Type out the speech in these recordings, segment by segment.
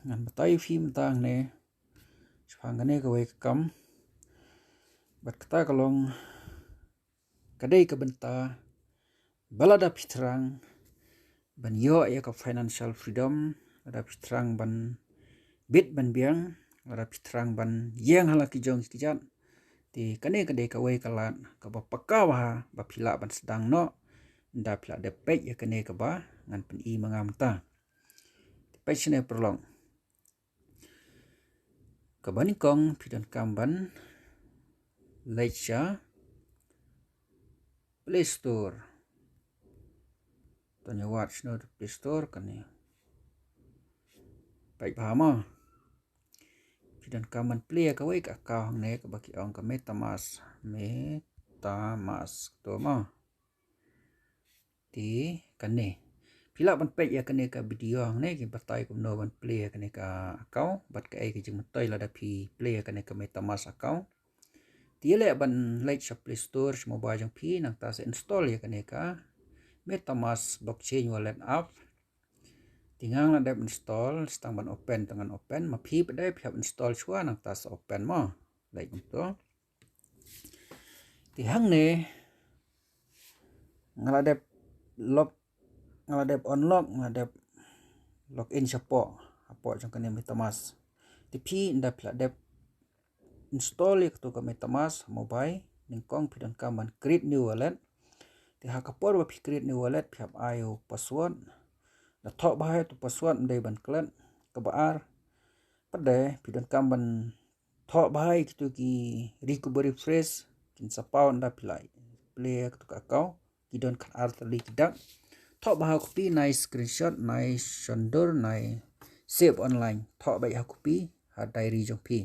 ngan batai phim tang ne chphang ne ka wei kam bat kata kalong kadai ka benta balada pitrang ban yo ya ka financial freedom ada pitrang ban bit ban biang ada pitrang ban yang halaki jong kijan ti kane kadai ka wei kalat ka ba pakawa ba phila ban sedang no nda phila de pek ya kane ka ba ngan pen i mangam ta passion perlong kabani kong pidan kamban Leica Play Store tanya watch no Play Store kan ni baik paham pidan kamban play ka wei ka kau hang ne ka baki ong ka MetaMask to ma ti kan ni pila ban pek ya kan ka video hang ne ki batai kum no ban play kan ka account bat ka ai ki jing matoi la da pi play kan ka MetaMask account tiele ban Leica Play Store mobile jang pi nang ta se install ya kan ka MetaMask blockchain wallet app tingang la dep install stang ban open tangan open ma pi pada phap install chua nang ta se open ma lai to ti hang ne ngala dep unlock ngala dep login chapo apo jang kan MetaMask ti pi nda phla dep install ik to ka MetaMask mobile ningkong pidan kaman create new wallet ti ha kapor wa create new wallet phap ayo password da thok bahaya tu password ndai ban klan ka baar pade pidan kaman thok bahaya kitu ki recovery phrase kin sapau nda pilai play tu ka kau kidon kan artali kidak thok bahaya copy nai screenshot nai shondor nai save online thok bai ha copy ha diary jong pi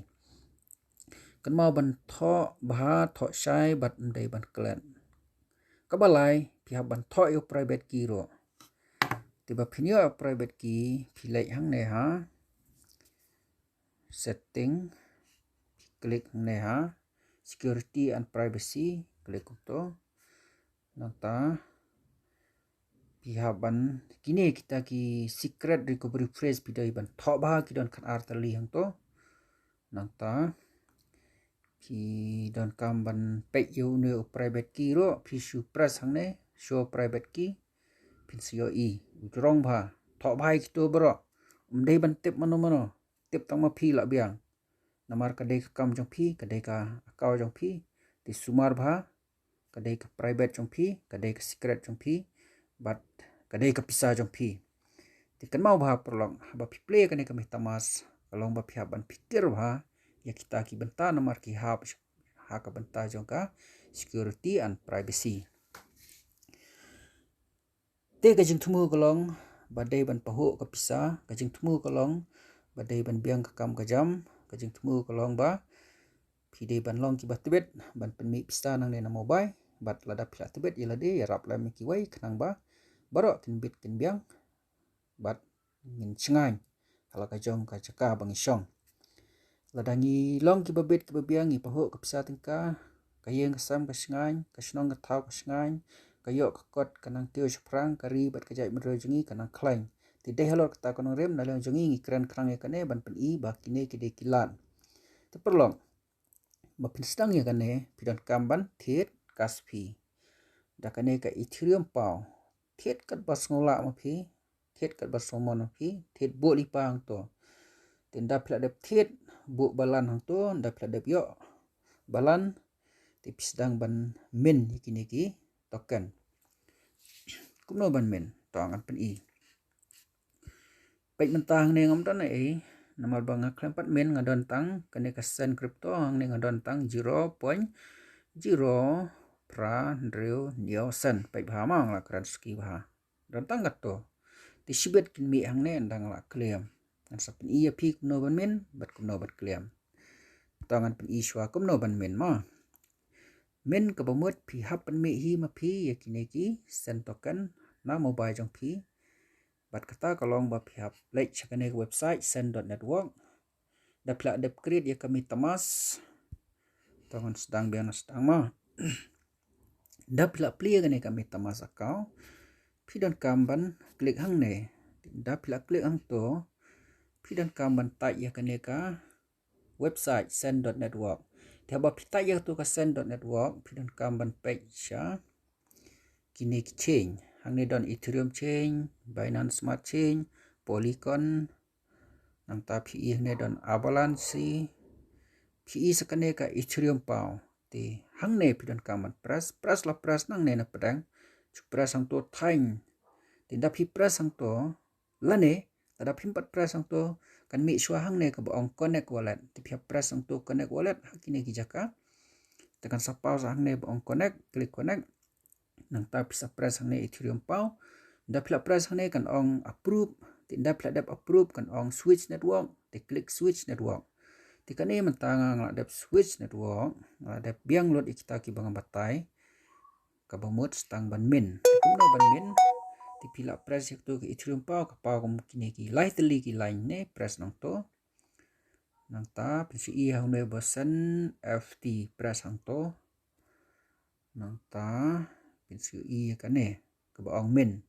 kan mau ban thok baha thok shai bat ndai ban klan kabalai pihak ban thok yo private key ro tiba pinyo private key pilai hang ne ha setting klik hang ne ha security and privacy klik to nata pihak ban kini kita ki secret recovery phrase pidai ban thok ba ki don kan artali hang to nata ki don kam ban pek yo ne private key ro pisu press hang ne show private key pinsio i utrong ba thok bai ki to bro dei ban tip mano tip tang ma phi la biang namar ka dei kam jong phi ka dei ka akaw jong phi ti sumar ba ka dei ka private jong phi ka dei ka secret jong phi bat ka dei ka pisa jong phi ti kan mau ba prolong ba pi play ka ne ka MetaMask kalong ba phi ban pikir ba ya kita ki benta namar ki ha ka benta jong ka security and privacy te ka jing thumu kalong badai ban pahu ka pisa ka jing thumu kalong badai ban biang ka kam ka jam ka jing thumu kalong ba pide ban long ki batbet ban penmi pisa nang ne na mobile bat lada phla tebet yela de ya rap la mi ki wai khnang ba baro tin bit tin biang bat ngin chngai hala ka jong ka chaka bang isong lada ngi long ki babet ki babiang ngi pahu ka pisa tingka ka yeng ka sam ka sngai ka snong ka thau ka sngai kayo kakot kanang tio sprang kari bat kajai mero jungi kanang klain ti deh halor kata kanang rem na lang jungi ngi kran krang ya kane ban pen i ba kine kide kilan ti perlong ba pin stang ya kane pidan kamban thiet kaspi da kane ka ethereum pau thiet kat bas ngola ma phi thiet kat bas somon ma phi thiet bo li pang to tin da phla dep thiet bu balan hang to da phla dep yo balan ti pisdang ban min kine ki token kumno ban men tong an pen i pek mentang ne ngam tan ai namal bang klempat men ngadon tang kane ka sen crypto hang ne ngadon tang 0.0 pra dreu nio sen pek ba mang la kran ski ba don tang gat to ti sibet kin mi hang ne ndang la klem an sa pen i pi kumno ban men bat kumno bat klem tong an pen i shwa kumno ban men ma men ka bamut phi hapan me hi ma phi yakineki sen token na mobile jong phi bat kata kalong ba phi hap like chakane website sen.network da phla dep create ya kami tamas tangan sedang biang sedang ma da phla play gane kami tamas account phi don kamban klik hang ne da phla klik hang to dan kaman tak ya kaneka website send.network. Tiaba pita ya tu ka send.network dan kaman page ya. Kini chain hang ne don Ethereum chain, Binance Smart Chain, Polygon nang ta PE ne don Avalanche PE sakane ka Ethereum pau ti hang ne dan kaman pras la pras nang ne na pedang pras hang to time tinda pi pras hang to lane tada pimpat pras hang to kan mi shwa hang ne ka baong connect wallet ti pi pras hang to connect wallet hakine ki jaka tekan sapau hang ne baong connect klik connect nang ta bisa pras hang ne Ethereum pau da pila pras hang ne kan ong approve tinda pila dap approve kan ong switch network ti klik switch network ti kan e mentanga ngadap switch network ngadap biang load kita ki bang batai ka bamut stang ban min kumno ban min ti pila press yaktu ke Ethereum pau ka pau kum kini ki lai teli ki line ne press nang to nang ta pinsi i hang ne bosan FT press hang to nang ta pinsi i kan ne ka baong min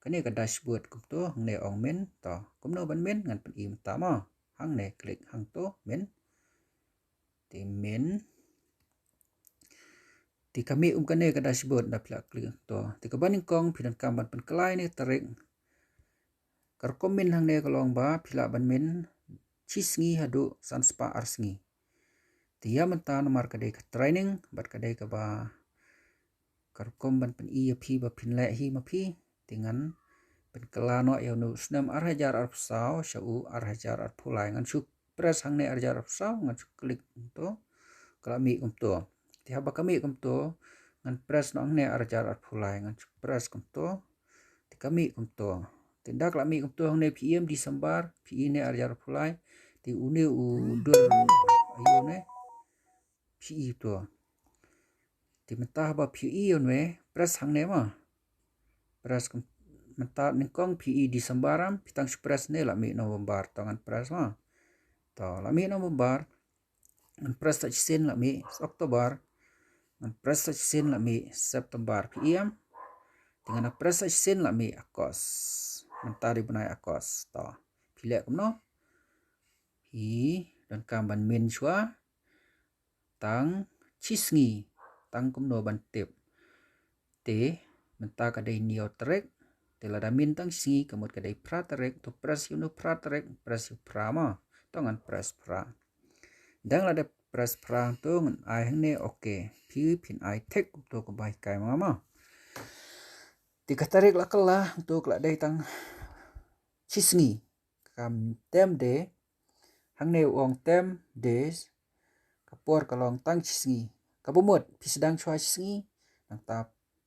kan ne ka dashboard kum to hang ne ong min to kumno ban min ngan pen i mta ma hang ne klik hang to min ti min ti kami kan ne ka dashboard da pila klik to ti ka baning kong pidan kamban pen kelai ne tarik kar komen hang ne kalong ba pila ban min cisngi hadu sanspa arsngi ti ya menta nomor kadai ka training bat kadai ka ba kar kom ban pen i phi ba phin le hi ma phi tingan pen kelano ya nu snam arhajar arpsau shau arhajar arpulai ngan su press hang ne arhajar arpsau ngan su klik to kalami to ti haba kami to ngan press no ne arjar arpulai ngan press to ti kami to tindak lami to ne PM Disember PI ne arjar arpulai ti une udur ayo ne PI to ti mentah ba PI ne press hang ne ma press mentah ningkong PI Disembaram pitang press ne lami November tangan press ma to lami November ngan press tak sin lami Oktober ngan press sin lami September PM dengan press sin lami Agos mentari benai Agos to pilek kumno hi dan kamban min shwa tang cisngi tang kumno ban tip te menta kadai neo trek te lada min tang cisngi kamut kadai pra trek to press yuno pra trek press yu prama tongan press pra dang lada press pra to ngan ai hang ne oke pi pin ai tek to ko bai kai mama ti katarik lakala untuk la dai tang cisngi kam tem de hang ne ong tem des kapor kalong tang cisngi kabumut pi sedang chua cisngi nang ta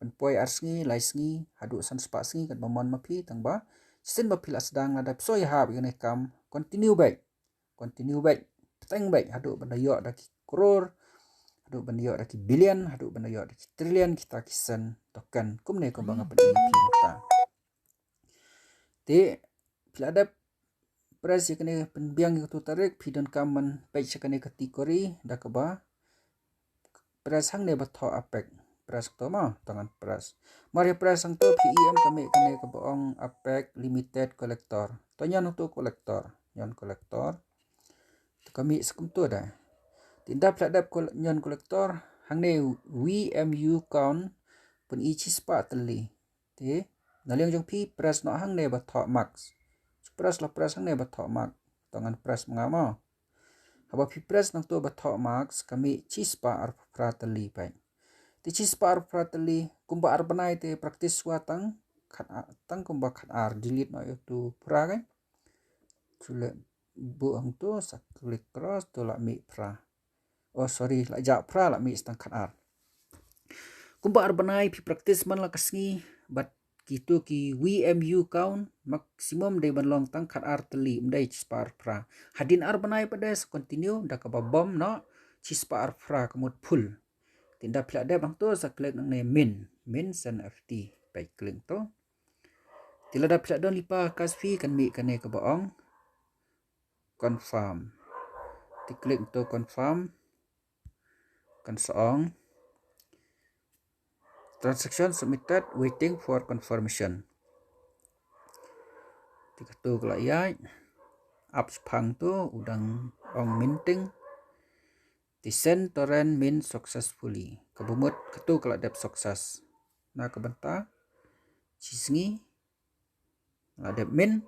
penpoi arsngi lai sngi hadu san spa sngi kan momon mapi tang ba sin ba pila sedang ada psoi hab yone kam continue back teng baik hadu benda yo da kror hadu benda yo da billion hadu benda yo da trillion kita kisan token kumne ko banga pen pinta te pila ada press yakne penbiang itu tarik pidon kaman page yakne kategori da kaba press hang ne batho apek press to ma tangan press mari press hang to PEM kami kane ka boong apek limited collector to nyan to collector nyan collector to kami sekum to da tinda pladap nyan collector hang ne WMU count pun ichi spa teli te naliang jong pi press no hang ne batho max press la press hang ne batho max tangan press mangama haba pi press nang to batho max kami chispa ar prateli pai ti chispa ar prateli kumba ar banai te praktis watang khat tang kumba khat ar delete no itu pra kan sule bu ang to sak klik cross to la mi pra oh sorry la ja pra la mi stang khat ar kumba ar banai pi praktis man la kasngi but gitu ki WMU count maksimum de ban long tang khat ar teli mdai chispar pra hadin ar banai pedes continue da ka bom no chispar pra kamut full tinda pla de bang to sa klik nang ne min san FT pai klik to tila da pla don lipa kasfi kan mi kan ne ka baong confirm ti klik to confirm kan soong transaction submitted waiting for confirmation. Tika tu kala yai up pang tu udang ong minting the send torrent min successfully kebumut ketu kalau dep sukses na kebenta cisngi ngadep min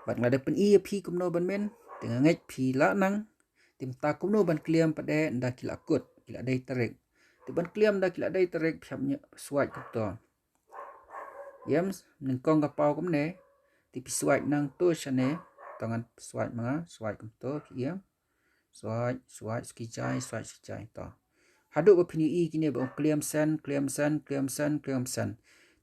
bat ngadep pen i phi kumno ban min dengan ngej phi la nang tim ta kumno ban kliam pade nda kila kut kila dai tarik ti ban kliam nda kila dai tarik phyapnya swat keto yam nengkong kapau kumne ti swat nang tu shane tangan swat manga swat kumto yam swat skijai to haduk ba phini i kine ba kliam sen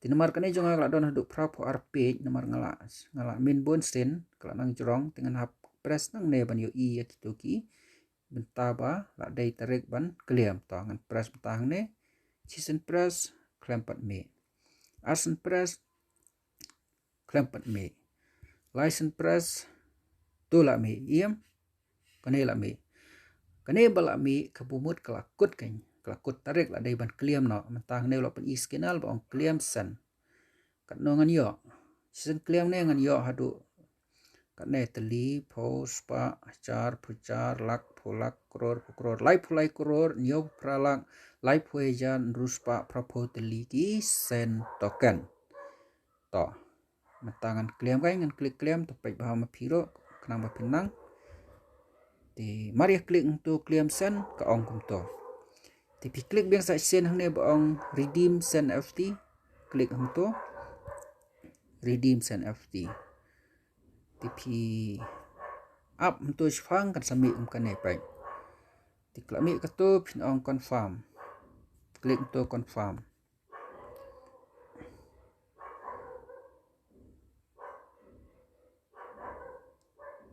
ti nomor kane jonga la don haduk pra pho arpe nomor ngala min bon sen kala nang jorong dengan hap press nang ne ban yo i akitu ki benta ba la dai tarik ban kliam to ngan press betang ne chisen press klempat me asen press klempat me license press tu la me iam kane la me kane bala me kabumut kelakut kan kelakut tarik la dai ban kliam no mentang ne lo pen iskenal ba ong kliam sen kat no ngan yo sen kliam ne ngan yo hadu kat ne teli pos pa acar pucar lak pulak kror lai pulai kror nyo pralak lai puejan ruspa prapo teli ki sen token to mentangan kliam kai ngan klik kliam topek bahama piro kenang ba pinang ti mari klik untuk kliam sen ka ong kum to ti pi klik biang sa sen hang ne ba ong redeem sen ft klik hang to redeem sen ft ti pi up untuk shfang kan sami kan ne pai ti klami ka to pin ong confirm klik untuk confirm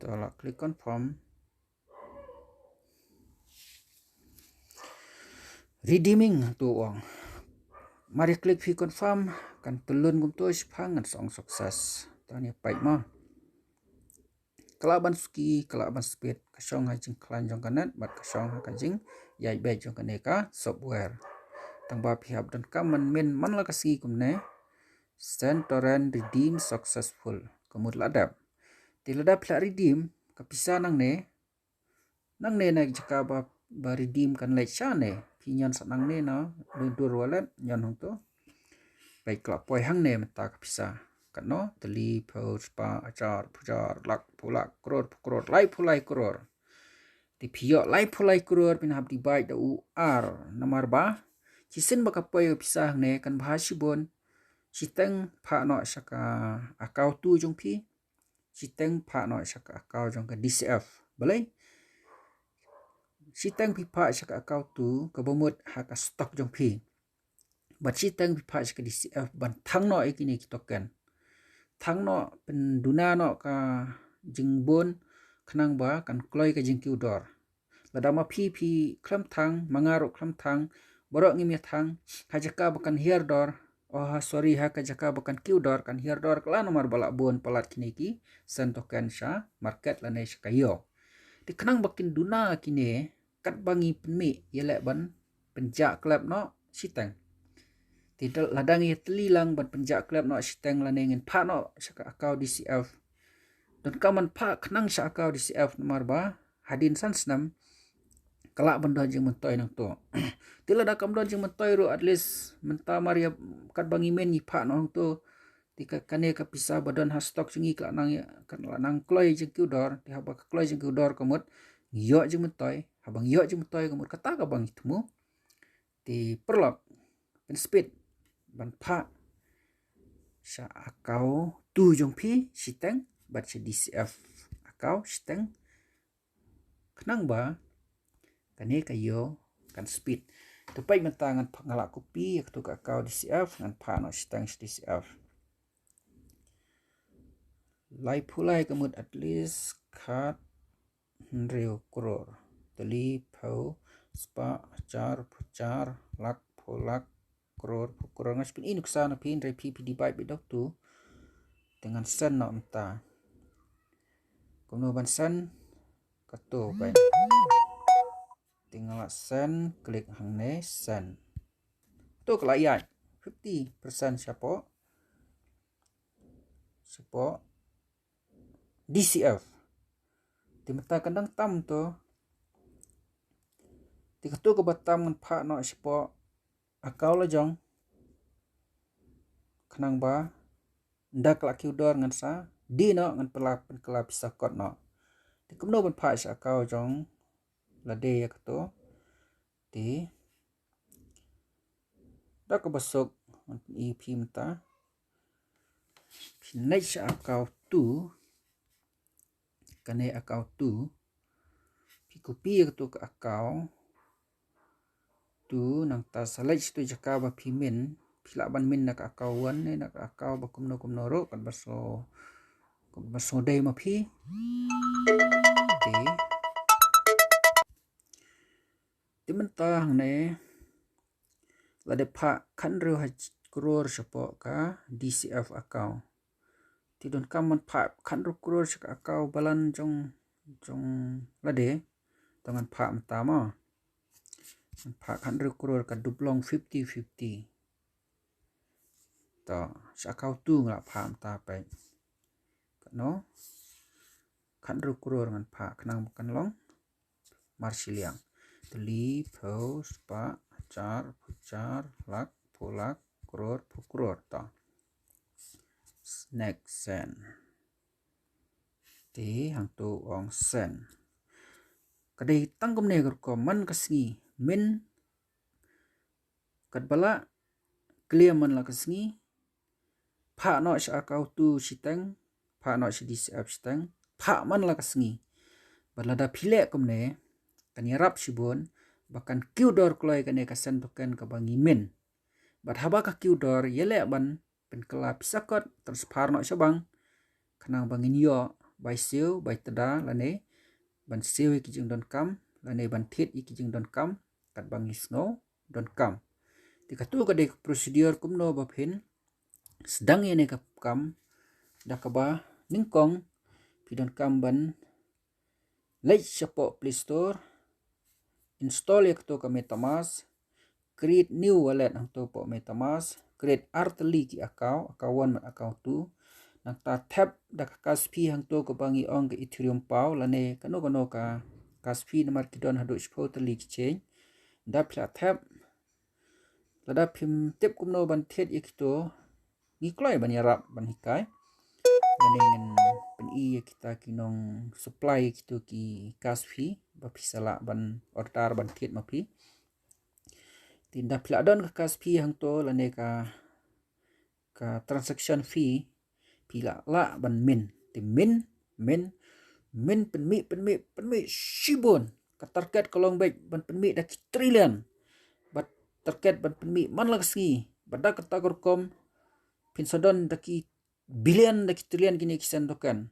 tolak klik confirm redeeming tu uang mari klik fi confirm kan telun gum to shfang kan song sukses tani pai ma kelaban suki kelaban speed kasong ha jing klan jong kanat bat kasong ha kajing yai bai jong kaneka software tangba pihap dan kaman min man la kasi kumne send torrent redeem successful kumut ladap ti ladap la redeem kapisa nang ne na jaka ba redeem kan lai cha ne pinyan sa nang ne na dur wallet nyan hong to bai klap poi hang ne mata kapisa kan no teli pos pa acar pujar lak pulak kror lai pulai kror ti pio lai pulai kror pin hab di bai da u ar namar ba cisen baka poi pisah ne kan bahasibon citeng pha no saka akau tu jong pi citeng pha no saka akau jong ka DCF balai citeng pi pha saka akau tu ka bomut ha ka stock jong pi bat citeng pi pha saka DCF ban thang no ikini token thang no penduna no ka jingbon khnang ba kan kloi ka jingkiu dor ladama phi klam thang mangaro klam thang borok ngimi thang hajaka bakan hiar dor sorry ha kajaka bakan kiu dor kan hiar dor kala nomor balak bon palat kini ki sen token sha market la nei kayo ti khnang bakin duna kini kat bangi penmi yelek ban penjak klub no siteng tidak ladang ye telilang ban penjak klub no siteng la nengin pha no saka akau DCF dan kaman pha khnang sha akau DCF nomor ba hadin sansnam kala ban don jing mentoi nang to tila da kam don jing mentoi ro at least menta maria kat bangi men ni pha no to tika kane ka pisa badon ha stock jingi kala nang kan la nang kloi jing kudor ti ha ba kloi jing kudor komot yo jing mentoi habang yo jing mentoi komot kata ka bang itmu ti perlok pen speed ban pha sha akau tu jong pi siteng bat si DCF akau siteng khnang ba kane kayo kan speed tupai mentangan pangala kopi yaktu ka akau DCF ngan pha no siteng DCF lai pulai kemud at least kat reu kror teli pau spa acar pucar lak pulak kror ngas pin inuk sana pin re pp di bai bidok tu dengan sen no entah kono ban sen kato bai tinggal sen klik hang ne sen tu kelayat 50% siapa DCF ti mata kandang tam to ti katu ko batam ngan pha no sipo akau la jong khnang ba ndak la kiudor ngan sa di no ngan pelap pen kelap sakot no ti kumno ban pha sa akau jong la de ya katu ti dak ko basok i pi mata pinai sa akau tu kane akau tu pi kopi tu ke akau tu nang ta salai tu jaka ba pi min pila ban min nak akau wan ne nak akau ba kumno ro kan baso dai ma pi ti mentah ne la de pha khan ru ha crore sapo ka DCF akau ti don kam man pha khan ru crore sa akau balan jong la de tangan pha mta ma pha khan ru crore ka duplong 50-50 to sa akau tu ngla pha mta pe no khan ru crore ngan pha khnang kan long marsiliang teli pho spa char lak pholak crore ta snack sen ti hang tu ong sen kadai tangkum ne ko man kasngi min kat bala clear man la kasngi pha no sa akau tu siteng pha no si DCF siteng pha man la kasngi balada phile kum ne kan yarap sibon bahkan kiudor kloi kane kasen token ka bangi min bat haba ka kiudor yele ban pen kelap sakot terus parno sabang kanang bangin yo bai siu bai tada lane ban siu ki jing don kam lane ban thit ki jing don kam kat bangi snow don kam ti katu ka de prosedur kumno ba phin sedang yene ka kam da ka ba ningkong pi don kam ban lei sapo Play Store install yak to ka MetaMask create new wallet ang to po MetaMask create arteli ki akawan account tu nang ta tap da kaspi hang to ko bangi ong ke Ethereum pau lane kano ka kaspi namar kidon hadu spoteli exchange da pla tap lada phim tip kumno ban thet ikto ngikloi ban yarap ban hikai lane ngen pen i kita kinong supply kito ki kaspi ba pisala ban order ban thet mapi tinda pla don ka kaspi hang to lane ka transaction fee pila la ban min ti min penmi shibon ka target kolong baik ban penmi dak trillion bat target ban penmi man la kasngi badak ta gorkom pinsadon daki billion daki trillion kini kisan tokan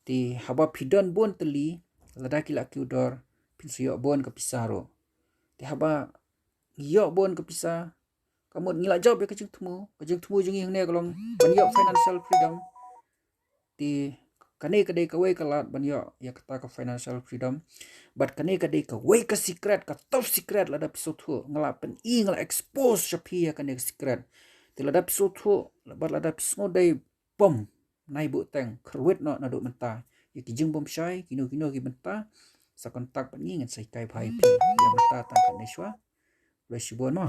ti haba pidon bon teli lada kila kiudor pinsiyo bon ka pisaro ti haba yo bon ka pisa kamu ngila job ya kajing tumu jengi hang ne kolong banyo financial freedom ti kane kadai ka wei kalat banyo ya kata ka financial freedom but kane kadai ka wei ka secret ka top secret lada episode thu ngala pen i ngala expose shapi ya kane secret ti lada episode thu lada episode dai bom nai bu teng khruit no na do menta ya kijing bom shai kino ki menta sa kontak pan ngi ngan sai kai phai pi ya menta tang kan neswa le shibon ma